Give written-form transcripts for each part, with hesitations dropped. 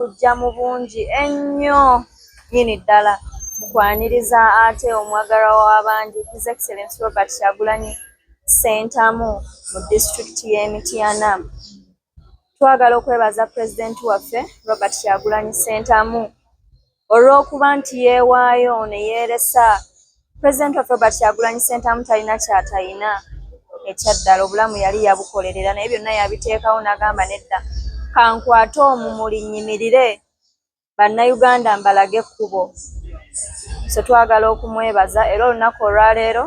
Kujja mu bungi ennyo nnyini ddala kwaniriza ate omwagalwa w'abangi His Excellency Robert Kyagulanyi Ssentamu mu disitulikiti y'e Mityana. Twagala okwebaza Pulezidenti waffe Robert Kyagulanyi Ssentamu olw'okuba nti yeewaayo ne yeeresa. Pulezidenti waffe Robert Kyagulanyi Ssentamu talina ky'atalina ekyaddala, obulamu yali yabukolerera naye byonna yabiteekawo n'agamba nedda kankwate omumuli nnyimirire bannayuganda mbalage ekkubo. So twagala okumwebaza era olunaku olwaleero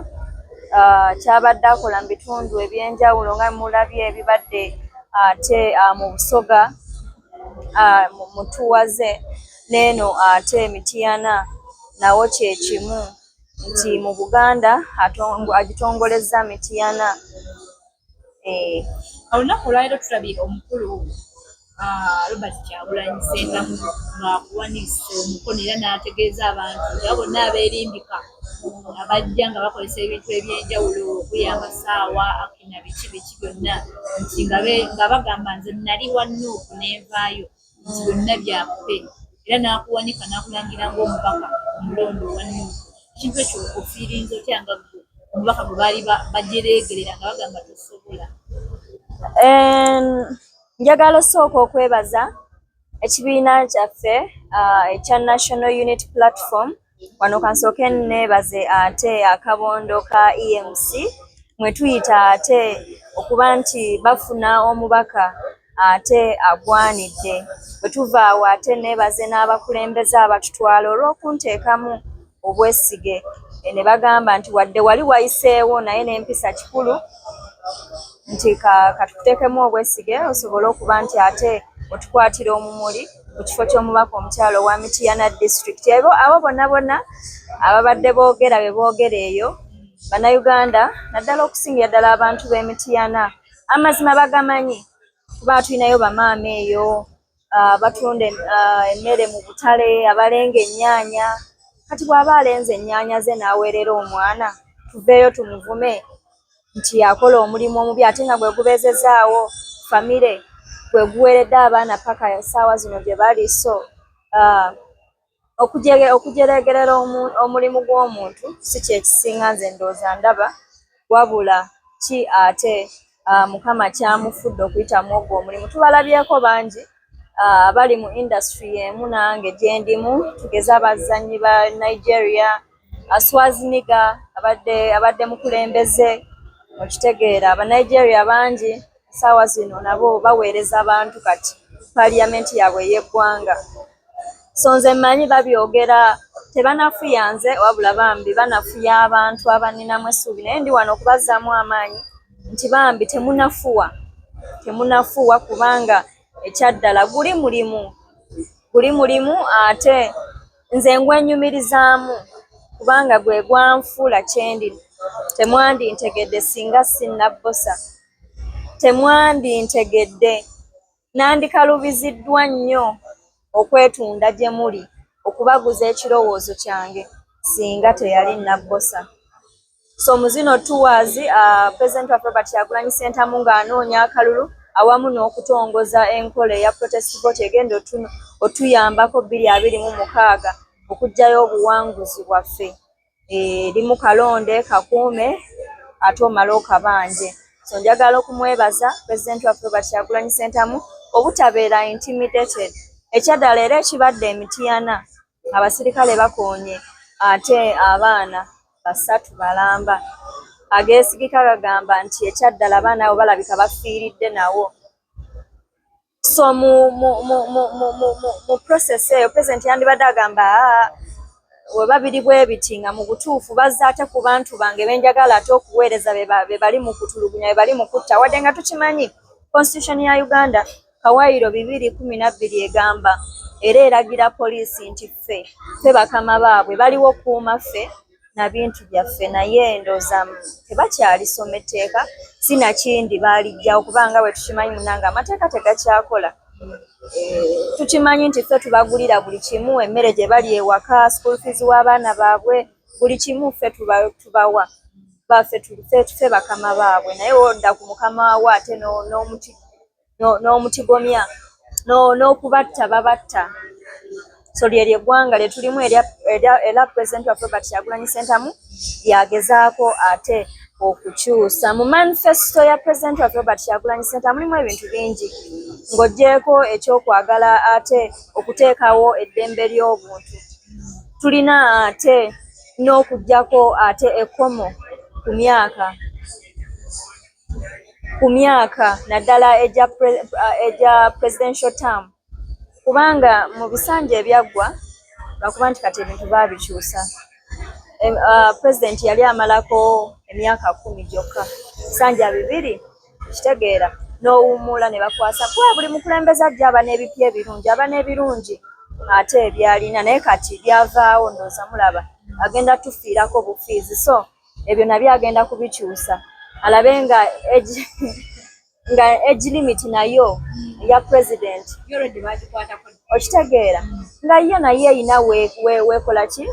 kyabadde akola mu bitundu eby'enjawulo nga mulabye ebibadde ate mu Busoga mu Mutuwaze n'eno ate Mityana nawo kye kimu nti mu Buganda agitongolezza Mityana. Olunaku olwaleero tulabye omukulu Robert Kyagulanyi Ssentamu ng'akuwanise omukono era n'ategeeza abantu nga bonna abeerimbika abajja nga bakozesa ebintu eby'enjawulo okuli amasaawa akina biki byonna nti nga bagamba nze nali wa Nuupu n'envaayo nti byonna byakupe era n'akuwanika n'akulangira ng'omubaka omulondo wa Nuupu. Ekintu ekyo ofiirinza otya nga omubaka gwe baali bajereegerera nga bagamba tosobola? Njagala osooka okwebaza ekibiina kyaffe ekya National Unity Platform. Wano kansooke neebaze ate akabondo ka EMC mwe tuyita ate okuba nti bafuna omubaka ate agwanidde. Bwe tuva awo ate neebaze n'abakulembeze abatutwala olw'okunteekamu obwesige ne bagamba nti wadde wali wayiseewo naye n'empisa kikulu nti katukuteekemu obwesige osobole okuba nti ate otukwatira omumuli ku kifo ky'omubaka omukyalo wa Mityana District. Abo bonna ababadde boogera be boogera eyo bannayuganda naddala okusingira ddala abantu b'e Mityana amazima bagamanyi kuba tulinayo bamaama eyo batunda emmere mu butale abalenga ennyaanya. Kati bw'aba alenze ennyaanya ze n'aweerera omwana tuveeyo tumuvume nti yakola omulimu omubi ate nga gwe gubeezezaawo famire gwe guweeredde abaana paka essaawa zino gye bali. So okujereegerera omulimu gw'omuntu si kye kisinga nze ndowooza ndaba, wabula ki ate Mukama kyamufudde okuyitamu ogwo omulimu. Tubalabyeko bangi abali mu industry y'emu nange gye ndimu, tugeze abazannyi ba Nigeria, Swaziniga abadde mukulembeze. Okitegeera Abanigeria bangi essaawa zino nabo baweereza abantu kati paaliyamenti yaabwe ey'eggwanga. So nze mmanyi babyogera tebanafuya nze wabula bambi banafuya abantu abaninamu essuubi, naye ndi wano okubazzaamu amaanyi nti bambi temunafuwa kubanga ekyaddala guli mulimu ate nze ngwenyumirizaamu kubanga gwe gwanfuula kyendi. Temwandintegedde singa sinnabbosa, temwandintegedde, nandikalubiziddwa nnyo okwetunda gye muli okubaguza ekirowoozo kyange singa teyali nabbosa. So mu zino tours Pulezidenti wa Robert Kyagulanyi Ssentamu ng'anoonya akalulu awamu n'okutongoza enkola eya protest vote egenda otuyambako 2026 okuggyayo obuwanguzi bwaffe. Limu kalonde kakuume ate omale okabanje. So njagala okumwebaza Pulezidenti waffe Robert Kyagulanyi Ssentamu obutabeera intimidated. Ekyaddala era ekibadde e Mityana abasirikale bakoonye ate abaana 3 balamba. Ageesigika gagamba nti ekyaddala abaana abo balabika bafiiridde nawo. So mu process eyo Pulezidenti yandibadde agamba we babiri bwe biti nga mu butuufu bazza ate ku bantu bange benjagala ate okuweereza be bali mu kutulugunya be bali mu kutta, wadde nga tukimanyi Constitution ya Uganda Kawaayiro 212 egamba era eragira poliisi nti ffe bakama baabwe baliwo okuuma ffe na bintu byaffe, naye ndowooza tebakyalisoma etteeka sinakindi baalijjawo kubanga bwe tukimanyi munanga amateeka tegakyakola. Tukimanyi nti ffe tubagulira buli kimu, emmere gye bali ewaka, school fees w'abaana baabwe, buli kimu ffe tubawa ffe bakama baabwe. Naye wodda ku mukama wawo ate n'omutigomya n'okubatta babatta. So lyeryo eggwanga lye tulimu era President waffe Robert Kyagulanyi Ssentamu yagezaako ate okukyusa. Mu manifesto ya President waffe Robert Kyagulanyi Ssentamu mulimu ebintu bingi ng'oggyeko ekyokwagala ate okuteekawo eddembe ly'obuntu. Tulina ate n'okuggyako ate ekkomo ku myaka naddala ejja presidential term, kubanga mu bisanja ebyaggwa lwakuba nti kati ebintu baabikyusa. President yali amalako emyaka 10 gyokka, bisanja 2 kitegeera n'owummula ne bakwasa kuba buli mukulembeze ajja aba n'ebipya ebirungi, aba n'ebirungi ate ebyalina, naye kati byavaawo ndowooza mulaba agenda tufiirako bufiizi, so ebyo nabyo agenda kubikyusa alabe nga age limit nayo ya president okitegeera nga ye naye eyina weekola ki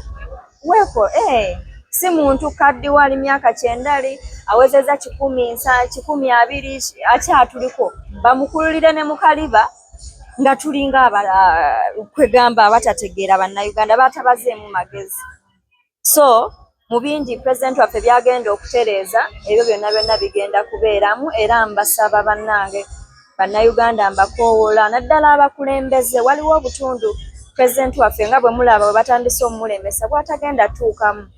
si muntu kaddiwa ali myaka 9 awezeza 10-20 akyatuliko bamukululire ne mukaliba nga tulinga kwegamba abatategeera bannayuganda batabazeemu magezi. So mu bingi president waffe byagenda okutereeza ebyo byonna bigenda kubeeramu, era mbasaba bannange bannayuganda mbakoowoola naddala abakulembeze waliwo obutundu president waffe nga bwe mulaba bwe batandise omumulemesa bw'atagenda tuukamu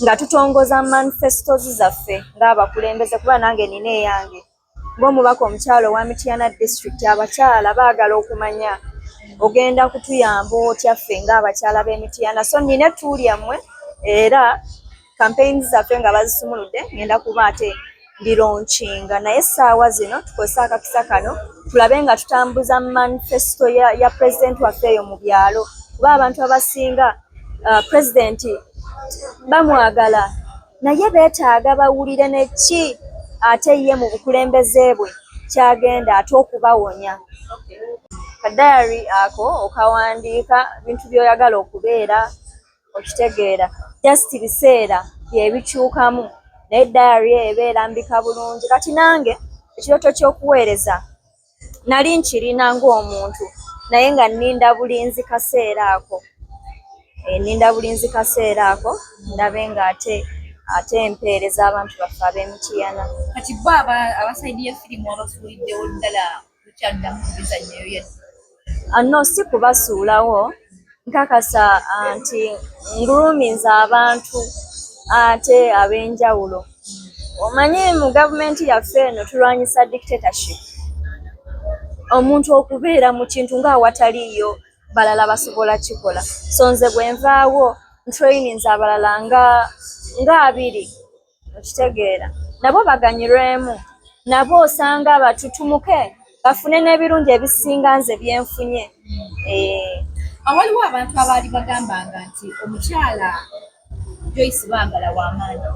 nga tutongoza manifestos zaffe ng'abakulembeze, kuba nange nina eyange ng'omubaka omukyalo wa Mityana district. Abakyala baagala okumanya ogenda kutuyamba otya ffe ng'abakyala b'Emityana, so nina ettuuli yammwe era campaigns zaffe nga bazisumuludde ngenda kuba ate ndironkinga, naye essaawa zino tukozesa akakisa kano tulabe nga tutambuza manifesto ya president waffe eyo mu byalo, kuba abantu abasinga president bamwagala naye beetaaga bawulire neki ate ye mu bukulembeze bwe kyagenda ate okubawonya. Kadayari ako okawandiika bintu by'oyagala okubeera okitegeera, just biseera byebikyukamu naye dayari ebeera mbika bulungi. Kati nange ekirooto ky'okuweereza nali nkirina ng'omuntu naye nga nninda bulinzi kaseera ako ndabe nga ate empeereza abantu baffe ab'Emityana. Kati bo abasaidi ya firimu abasuuliddewo ddala bukyaddamu kubizannyo yonna? No, si kubasuulawo, nkakasa nti ngulumiza abantu ate ab'enjawulo. Omanyi mu gavumenti yaffe eno tulwanyisa dictatorship, omuntu okubeera mu kintu ng'awataliyo balala basobola kikola. So nze bwe nvaawo trainings abalala nga 2 okitegeera nabo baganyirwemu, nabo osanga batutumuke bafune n'ebirungi ebisinga nze byenfunye. Waliwo abantu abaali bagambanga nti omukyala Joyce Bangala w'amaanyi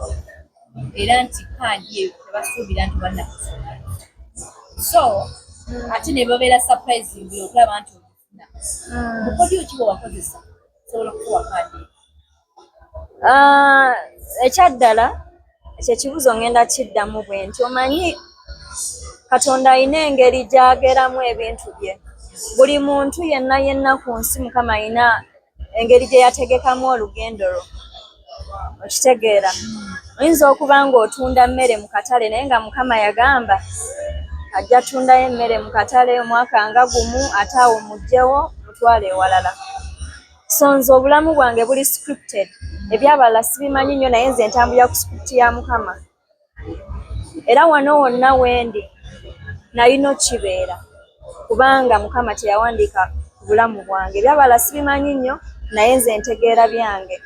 era nti kandi eyo tebasuubira nti bannakusoma, so ate ne babeera surprising okulaba nti obufuna mukodyo ki bwe wakozesa osobola okuwa kandi? Ekyaddala ekyo ekibuzo ngenda kiddamu bwe nti omanyi Katonda alina engeri gy'ageramu ebintu bye. Buli muntu yenna ku nsi Mukama alina engeri gye yategekamu olugendo lwo okitegeera. Oyinza okuba ng'otunda mmere mu katale naye nga Mukama yagamba ajja tundayo emmere mu katale omwaka nga gumu ate awo muggyewo mutwale ewalala. So nze obulamu bwange buli scripted, ebyabalala sibimanyi nnyo naye nze ntambulira ku script ya Mukama. Era wano wonna wendi nalina kibeera kubanga Mukama teyawandiika ku bulamu bwange. Ebyabalala sibimanyi nnyo naye nze ntegeera byange.